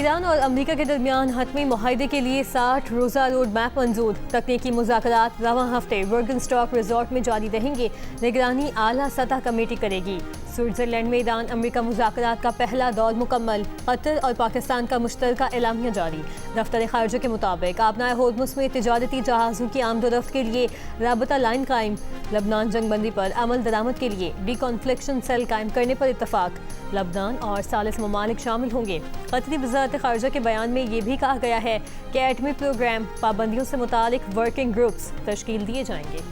Iran और America के दरमियान हतमी मुआहदे के लिए 60 रोज़ा रोड मैप मंजूर। तकनीकी मुज़ाकरात रवां हफ्ते बर्गनस्टॉक रिजॉर्ट में जारी रहेंगे। निगरानी आला सतह कमेटी करेगी। स्विट्जरलैंड में ईरान अमेरिका मुज़ाकरात का पहला दौर मुकम्मल। कतर और पाकिस्तान का मुश्तरका एलामिया जारी। दफ्तर खारजा के मुताबिक आबनाए होर्मुज़ में तिजारती जहाज़ों की आमदोरफ्त के लिए राबता लाइन कायम। लबनान जंगबंदी पर अमल दरामद के लिए डिकॉन्फ्लिक्शन सेल कायम करने पर इत्तफाक। लबनान और सालिस ममालिक शामिल होंगे। कतरी वज़ारत खारजा के बयान में ये भी कहा गया है कि एटमी प्रोग्राम पाबंदियों से मुतालिक वर्किंग ग्रुप्स तश्कील दिए जाएंगे।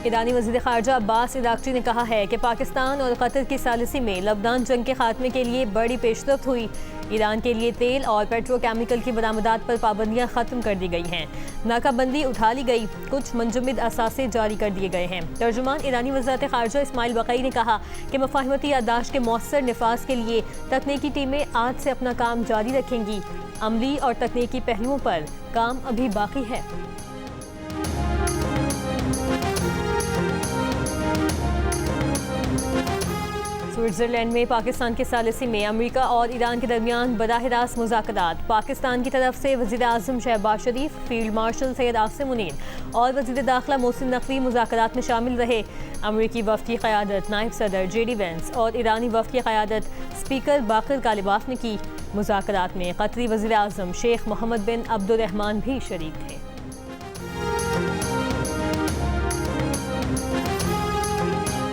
ईरानी वज़ीर ख़ारजा अब्बास इराक़ची ने कहा है कि पाकिस्तान और कतर की सालिसी में लबनान जंग के खात्मे के लिए बड़ी पेशरफ्त हुई। ईरान के लिए तेल और पेट्रोकेमिकल की बरामदात पर पाबंदियां ख़त्म कर दी गई हैं। नाकाबंदी उठा ली गई। कुछ मुंजमद असासे जारी कर दिए गए हैं। तर्जुमान ईरानी वज़ारत ख़ारजा इस्माइल बक़ई ने कहा कि मफ़ाहमती याददाश्त के मौसर निफाज के लिए तकनीकी टीमें आज से अपना काम जारी रखेंगी। अमली और तकनीकी पहलुओं पर काम अभी बाकी है। स्विट्जरलैंड में पाकिस्तान के सालिसी में अमेरिका और ईरान के दरमियान बराह रास्त मुज़ाकरात। पाकिस्तान की तरफ से वज़ीर आज़म शहबाज शरीफ, फील्ड मार्शल सैयद आसिम मुनीर और वज़ीर दाखिला मोहसिन नकवी मुज़ाकरात में शामिल रहे। अमेरिकी वफ़द की क़यादत नायब सदर JD वेंस और ईरानी वफ़द की क़यादत स्पीकर बाकर कालिबाफ ने की। मुज़ाकरात में कतरी वज़ीर आज़म शेख मोहम्मद बिन अब्दुर्रहमान भी शरीक थे।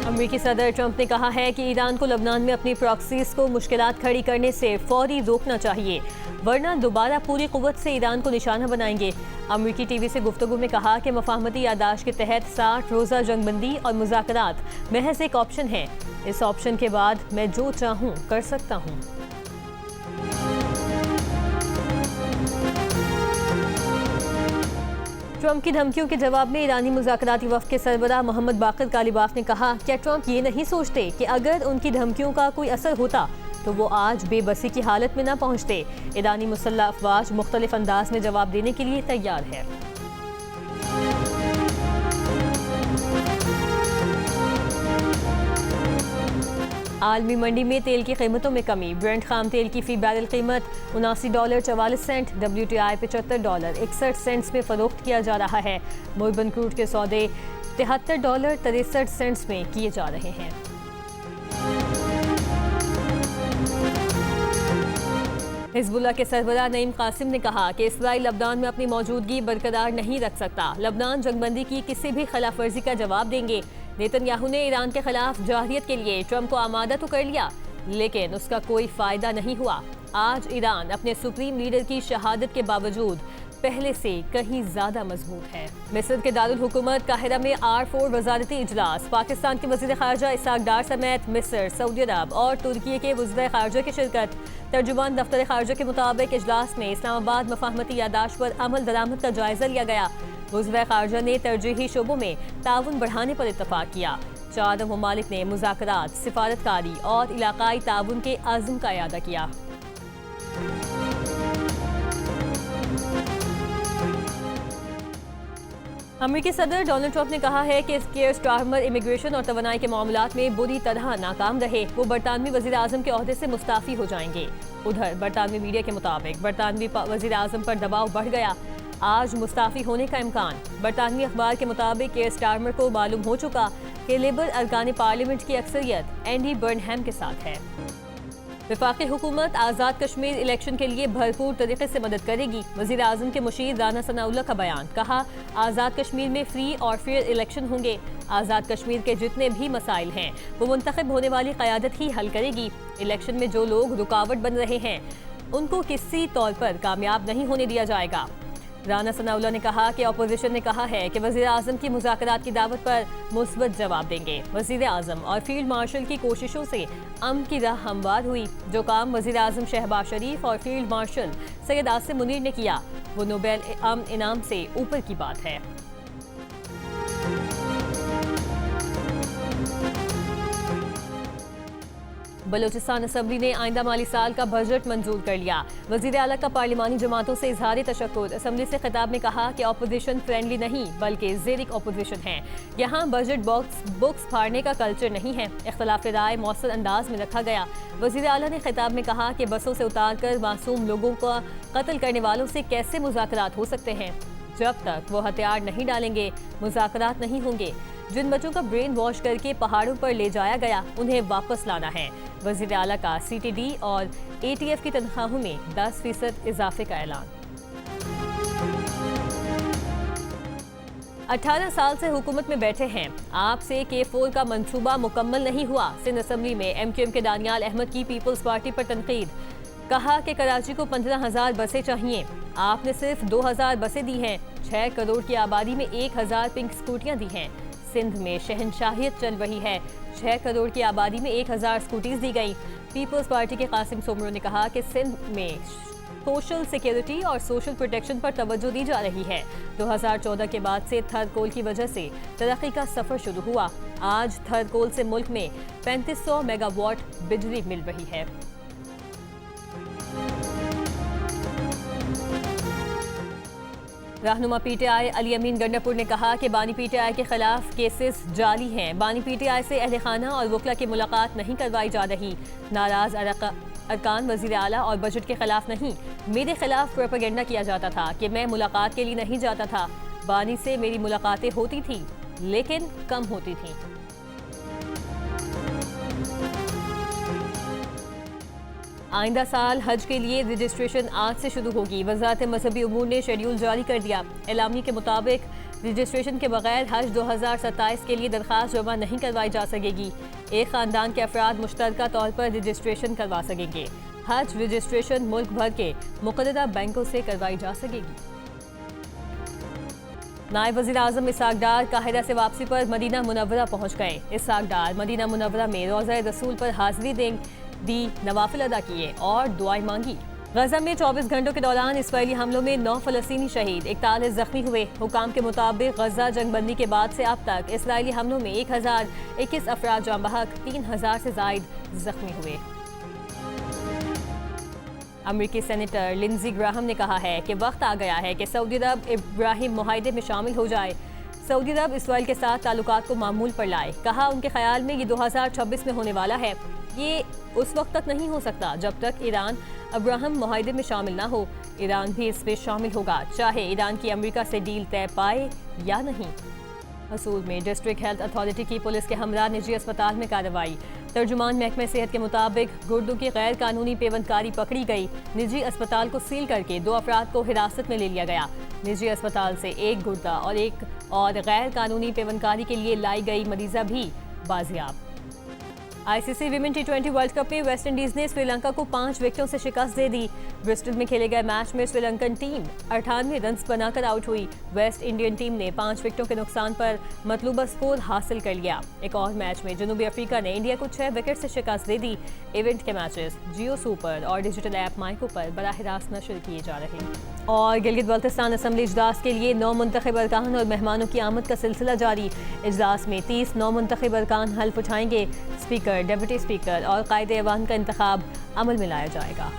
अमेरिकी सदर ट्रंप ने कहा है कि ईरान को लबनान में अपनी प्रॉक्सीज को मुश्किलात खड़ी करने से फौरी रोकना चाहिए, वरना दोबारा पूरी कुव्वत से ईरान को निशाना बनाएंगे। अमेरिकी टीवी से गुफ्तगू में कहा कि मफाहमती यादाश्त के तहत 60 रोज़ा जंगबंदी और मुज़ाकरात महज एक ऑप्शन है। इस ऑप्शन के बाद मैं जो चाहूँ कर सकता हूँ। ट्रंप की धमकियों के जवाब में ईरानी मुज़ाकराती वफ़द के सरबराह मोहम्मद बाकर कालिबाफ ने कहा, क्या ट्रंप ये नहीं सोचते कि अगर उनकी धमकियों का कोई असर होता तो वो आज बेबसी की हालत में न पहुँचते। ईरानी मुसल्लह अफवाज मुख्तलिफ अंदाज में जवाब देने के लिए तैयार है। आलमी मंडी में तेल की कीमतों में कमी। ब्रेंट खाम तेल की फ़ी बैरल कीमत $79.44, WTI $75.61 में फ़रोख्त किया जा रहा है। मुर्बन क्रूड के सौदे $73.63 में किए जा रहे हैं। हिज़्बुल्लाह के सरबराह नईम कासिम ने कहा कि इसराइल लबनान में अपनी मौजूदगी बरकरार नहीं रख सकता। लबनान जंगबंदी की किसी भी खिलाफ वर्जी का जवाब देंगे। नेतन्याहू ने ईरान के खिलाफ जाहियत के लिए ट्रंप को आमादा तो कर लिया, लेकिन उसका कोई फायदा नहीं हुआ। आज ईरान अपने सुप्रीम लीडर की शहादत के बावजूद पहले से कहीं ज्यादा मजबूत है। मिस्र के दारुल हुकूमत काहिरा में R4 वजारती इजलास। पाकिस्तान के वजीर खारजा इसाक डार समेत मिस्र, सऊदी अरब और तुर्की के वज़ीर खारजा की शिरकत। तर्जुमान दफ्तर खारजा के मुताबिक इजलास में इस्लामाबाद मफाहमती यादाश्त पर अमल दरामद का जायजा लिया गया। वज़ीर खारजा ने तरजीही शोबों में ताउन बढ़ाने पर इत्तफाक किया। 4 ममालिक ने मुज़ाकरात, सिफारतकारी और इलाकाई ताउन के अज़्म का इयादा किया। अमेरिकी सदर डोनाल्ड ट्रंप ने कहा है कि केयर स्टारमर इमिग्रेशन और तवानाई के मामलात में बुरी तरह नाकाम रहे। वो बरतानवी वज़ीर आज़म के ओहदे से मुस्ताफ़ी हो जाएंगे। उधर बरतानवी मीडिया के मुताबिक बरतानवी वज़ीर आज़म पर दबाव बढ़ गया। आज मुस्ताफ़ी होने का इम्कान। बरतानवी अखबार के मुताबिक केयर स्टारमर को मालूम हो चुका कि लेबर अरकान पार्लियामेंट की अक्सरियत एंडी बर्नहैम के साथ है। वफाकी हुकूमत आज़ाद कश्मीर इलेक्शन के लिए भरपूर तरीके से मदद करेगी। वज़ीर आज़म के मुशीर राना सनाउल्लाह का बयान। कहा, आज़ाद कश्मीर में फ्री और फेयर इलेक्शन होंगे। आज़ाद कश्मीर के जितने भी मसाइल हैं वो मुंतखब होने वाली क़यादत ही हल करेगी। इलेक्शन में जो लोग रुकावट बन रहे हैं उनको किसी तौर पर कामयाब नहीं होने दिया जाएगा। राना सनाउल्लाह ने कहा कि अपोजिशन ने कहा है कि वज़ीर आज़म की मुज़ाकरात की दावत पर मुस्बत जवाब देंगे। वज़ीर आज़म और फील्ड मार्शल की कोशिशों से अमन की राह हमवार हुई। जो काम वज़ीर आज़म शहबाज शरीफ और फील्ड मार्शल सैयद आसिम मुनीर ने किया वो नोबेल अमन इनाम से ऊपर की बात है। बलूचिस्तान असम्बली ने आइंदा माली साल का बजट मंजूर कर लिया। वजीर आला का पार्लिमानी जमातों से इजहार तशक्कुर। असम्बली से खिताब में कहा कि अपोजिशन फ्रेंडली नहीं बल्कि ज़ेरिक अपोजिशन है। यहाँ बजट बुक्स फाड़ने का कल्चर नहीं है। इख्तलाफ राय मौसर अंदाज में रखा गया। वजीर आला ने खिताब में कहा कि बसों से उतार कर मासूम लोगों का कत्ल करने वालों से कैसे मुज़ाकरात हो सकते हैं। जब तक वो हथियार नहीं डालेंगे मुज़ाकरात नहीं होंगे। जिन बच्चों का ब्रेन वॉश करके पहाड़ों पर ले जाया गया उन्हें वापस लाना है। वज़ीर आला का CTD और ATF की तनख्वाहों में 10% इजाफे का ऐलान। 18 साल से हुकूमत में बैठे हैं, आपसे K4 का मंसूबा मुकम्मल नहीं हुआ। सिंध असम्बली में MQM के दानियाल अहमद की पीपल्स पार्टी पर तनकीद। कहा कि कराची को 15,000 बसें चाहिए, आपने सिर्फ 2,000 बसें दी हैं। 6 करोड़ की आबादी में 1,000 पिंक स्कूटियाँ दी हैं। सिंध में शहनशाहियत चल रही है। 6 करोड़ की आबादी में 1,000 स्कूटीज दी गई। पीपल्स पार्टी के कासिम सोमरो ने कहा कि सिंध में सोशल सिक्योरिटी और सोशल प्रोटेक्शन पर तवज्जो दी जा रही है। 2014 के बाद से थर्ड कोल की वजह से तरक्की का सफर शुरू हुआ। आज थर्ड कोल से मुल्क में 3500 मेगावाट बिजली मिल रही है। रहनुमा PTI अली अमीन गंडापुर ने कहा कि बानी PTI के खिलाफ केसेस जाली हैं। बानी PTI से अहले खाना और वकला की मुलाकात नहीं करवाई जा रही। नाराज अरकान वजीर आला और बजट के खिलाफ नहीं, मेरे खिलाफ प्रोपेगेंडा किया जाता था कि मैं मुलाकात के लिए नहीं जाता था। बानी से मेरी मुलाकातें होती थी लेकिन कम होती थी। आइंदा साल हज के लिए रजिस्ट्रेशन आज से शुरू होगी। वज़ारत मजहबी उमूर ने शेड्यूल जारी कर दिया। एलामी के मुताबिक रजिस्ट्रेशन के बगैर हज 2027 के लिए दरख्वास्त जमा नहीं करवाई जा सकेगी। एक ख़ानदान के अफराद मुश्तरका तौर पर रजिस्ट्रेशन करवा सकेंगे। हज रजिस्ट्रेशन मुल्क भर के मुक़र्ररा बैंकों से करवाई जा सकेगी। नायब वज़ीर आज़म इसहाक़ डार काहिरा से वापसी पर मदीना मुनव्वरा पहुँच गए। इसहाक़ डार मदीना मुनव्वरा में रोज़ा रसूल पर हाज़िरी दी, नवाफिल अदा किए और दुआएं मांगी। गजा में 24 घंटों के दौरान इसराइली हमलों में 9 फ़लस्तीनी शहीद, 41 जख्मी हुए। हुकाम के मुताबिक गजा जंगबंदी के बाद से अब तक इसराइली हमलों में 1021 अफराद जाँ बहक, 3000 से जायद जख्मी हुए। अमरीकी सेनेटर लिंडज़ी ग्राहम ने कहा है कि वक्त आ गया है कि सऊदी अरब इब्राहिम मुआहदे में शामिल हो जाए। सऊदी अरब इसराइल के साथ ताल्लुकात को मामूल पर लाए। कहा उनके ख्याल में ये 2026 में होने वाला है। ये उस वक्त तक नहीं हो सकता जब तक ईरान अब्राहम मुआहदे में शामिल ना हो। ईरान भी इसमें शामिल होगा, चाहे ईरान की अमेरिका से डील तय पाए या नहीं। हसूल में डिस्ट्रिक्ट हेल्थ अथॉरिटी की पुलिस के हमरा निजी अस्पताल में कार्रवाई। तर्जुमान महकमे सेहत के मुताबिक गुर्दों की गैर कानूनी पेवंदकारी पकड़ी गई। निजी अस्पताल को सील करके 2 अफराद को हिरासत में ले लिया गया। निजी अस्पताल से 1 गुर्दा और गैर कानूनी पेवंदकारी के लिए लाई गई मरीजा भी बाजियाब। ICC women T20 world cup में वेस्ट इंडीज ने श्रीलंका को 5 विकेटों से शिकस्त दे दी। ब्रिस्टल में खेले गए मैच में श्रीलंकन टीम 98 रन बनाकर आउट हुई। वेस्ट इंडियन टीम ने 5 विकेटों के नुकसान पर मतलूबा स्कोर हासिल कर लिया। एक और मैच में जनूबी अफ्रीका ने इंडिया को 6 विकेट से शिकस्त दे दी। इवेंट के मैचेस जियो सुपर और डिजिटल ऐप माइको पर बराह रास्त नशर किए जा रहे हैं। और गिलगित बल्तिस्तान असम्बली इजलास के लिए 9 मुंतखब अरकान और मेहमानों की आमद का सिलसिला जारी। इजलास में 30 9 मुंतखब अरकान हल्फ उठाएंगे। स्पीकर, डिप्टी स्पीकर और कायदे ऐवान का इंतखाब अमल में लाया जाएगा।